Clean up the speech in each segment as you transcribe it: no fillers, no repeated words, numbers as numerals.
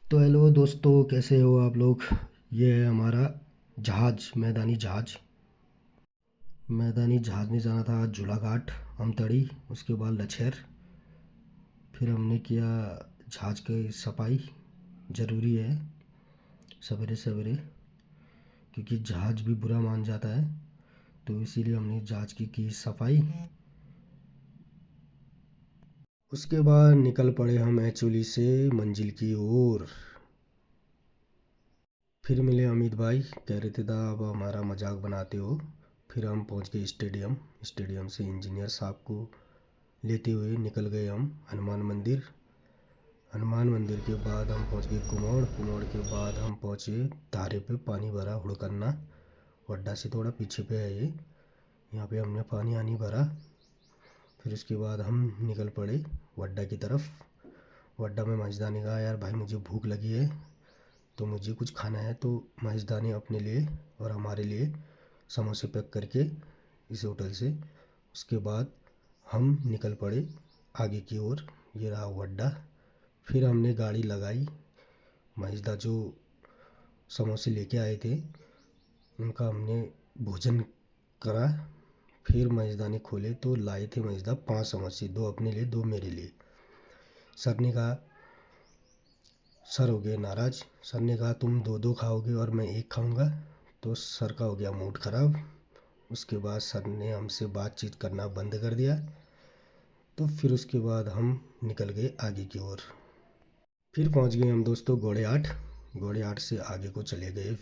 तो हेलो दोस्तों, कैसे हो आप लोग। ये है हमारा जहाज़, मैदानी जहाज़। मैदानी जहाज़ में जाना था आज जुलाघाट, अमतड़ी, उसके बाद लछेर। फिर हमने किया जहाज़ की सफाई। ज़रूरी है सवेरे सवेरे, क्योंकि जहाज़ भी बुरा मान जाता है, तो इसीलिए हमने जहाज़ की सफाई। उसके बाद निकल पड़े हम एचोली से मंजिल की ओर। फिर मिले अमित भाई, कह रहे थे दा अब हमारा मजाक बनाते हो। फिर हम पहुंच गए स्टेडियम। स्टेडियम से इंजीनियर साहब को लेते हुए निकल गए हम हनुमान मंदिर। हनुमान मंदिर के बाद हम पहुंच गए कुमोड़। कुमोड़ के बाद हम पहुंचे धारे पे, पानी भरा हुड़कन्ना। वड्डा से थोड़ा पीछे पे है ये, यहाँ पे हमने पानी आनी भरा। फिर उसके बाद हम निकल पड़े वड्डा की तरफ। वड्डा में मजदा ने कहा, यार भाई मुझे भूख लगी है, तो मुझे कुछ खाना है। तो मजदा ने अपने लिए और हमारे लिए समोसे पैक करके इस होटल से। उसके बाद हम निकल पड़े आगे की ओर। ये रहा वड्डा। फिर हमने गाड़ी लगाई। मजदा जो समोसे लेके आए थे उनका हमने भोजन करा। फिर मजदा ने खोले तो लाए थे मजदा 5 समोसे, 2 अपने लिए 2 मेरे लिए। सर ने कहा, सर हो गए नाराज़। सर ने कहा तुम 2-2 खाओगे और मैं 1 खाऊंगा। तो सर का हो गया मूड ख़राब। उसके बाद सर ने हमसे बातचीत करना बंद कर दिया। तो फिर उसके बाद हम निकल गए आगे की ओर। फिर पहुंच गए हम दोस्तों घोड़ेहाट। घोड़ेहाट से आगे को चले गए।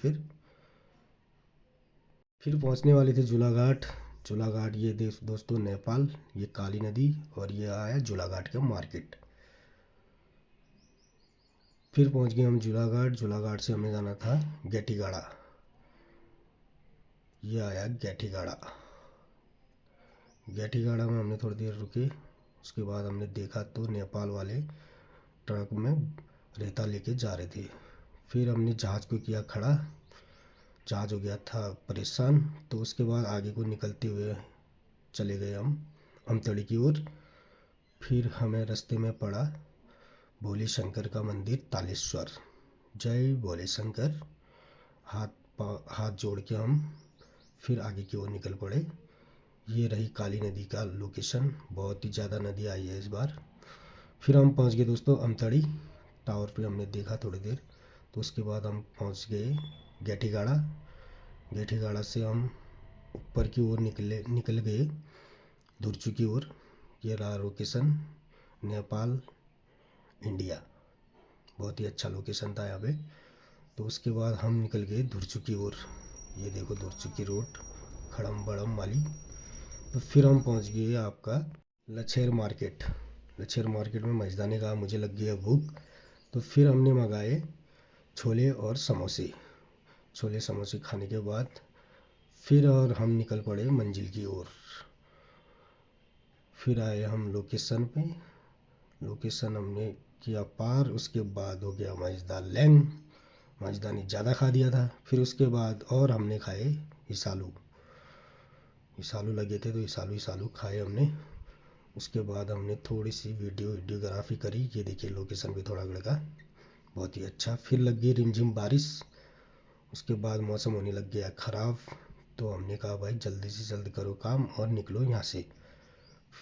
फिर पहुंचने वाले थे जुलाघाट। जुलाघाट ये दोस्तों नेपाल, ये काली नदी, और ये आया जुलाघाट का मार्केट। फिर पहुंच गए हम जुलाघाट। जुलाघाट से हमें जाना था गेटीगाड़ा। ये आया गेटीगाड़ा। गेटीगाड़ा में हमने थोड़ी देर रुके। उसके बाद हमने देखा तो नेपाल वाले ट्रक में रेता लेके जा रहे थे। फिर हमने जहाज़ को किया खड़ा। जहाज़ हो गया था परेशान। तो उसके बाद आगे को निकलते हुए चले गए हम अमतड़ी की ओर। फिर हमें रास्ते में पड़ा भोले शंकर का मंदिर तालेश्वर। जय भोले शंकर। हाथ जोड़ के हम फिर आगे की ओर निकल पड़े। ये रही काली नदी का लोकेशन। बहुत ही ज़्यादा नदी आई है इस बार। फिर हम पहुंच गए दोस्तों अमतड़ी। टावर पे हमने देखा थोड़ी देर। तो उसके बाद हम पहुंच गए गेटीगाड़ा। गेटीगाड़ा से हम ऊपर की ओर निकल गए धुरचू की ओर। ये रहा लोकेशन, नेपाल इंडिया। बहुत ही अच्छा लोकेशन था यहाँ पे। तो उसके बाद हम निकल गए धुरचू की ओर। ये देखो धुरचू की रोड खड़म बड़म वाली। तो फिर हम पहुँच गए आपका लछेर मार्केट। लछेर मार्केट में मजदा ने कहा मुझे लग गई है भूख। तो फिर हमने मंगाए छोले और समोसे। छोले समोसे खाने के बाद फिर और हम निकल पड़े मंजिल की ओर। फिर आए हम लोकेशन पे। लोकेशन हमने किया पार। उसके बाद हो गया मजदा लैंग। मजदा ने ज़्यादा खा दिया था। फिर उसके बाद और हमने खाए इसालू। इसालू लगे थे तो इसालू खाए हमने। उसके बाद हमने थोड़ी सी वीडियोग्राफी करी। ये देखिए लोकेशन भी थोड़ा लगा बहुत ही अच्छा। फिर लग गई रिमझिम बारिश। उसके बाद मौसम होने लग गया ख़राब। तो हमने कहा भाई जल्दी से जल्दी करो काम और निकलो यहाँ से।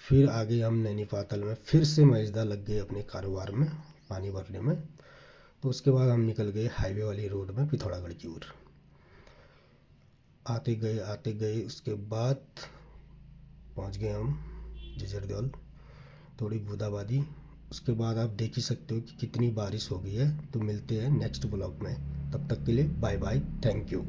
फिर आगे हम नैनीपातल में फिर से मजदा लग गए अपने कारोबार में पानी भरने में। तो उसके बाद हम निकल गए हाईवे वाली रोड में पिथौरागढ़ की ओर। आते गए उसके बाद पहुंच गए हम जजरदौल, थोड़ी बूंदाबांदी। उसके बाद आप देख ही सकते हो कि कितनी बारिश हो गई है। तो मिलते हैं नेक्स्ट ब्लॉग में। तब तक के लिए बाय बाय, थैंक यू।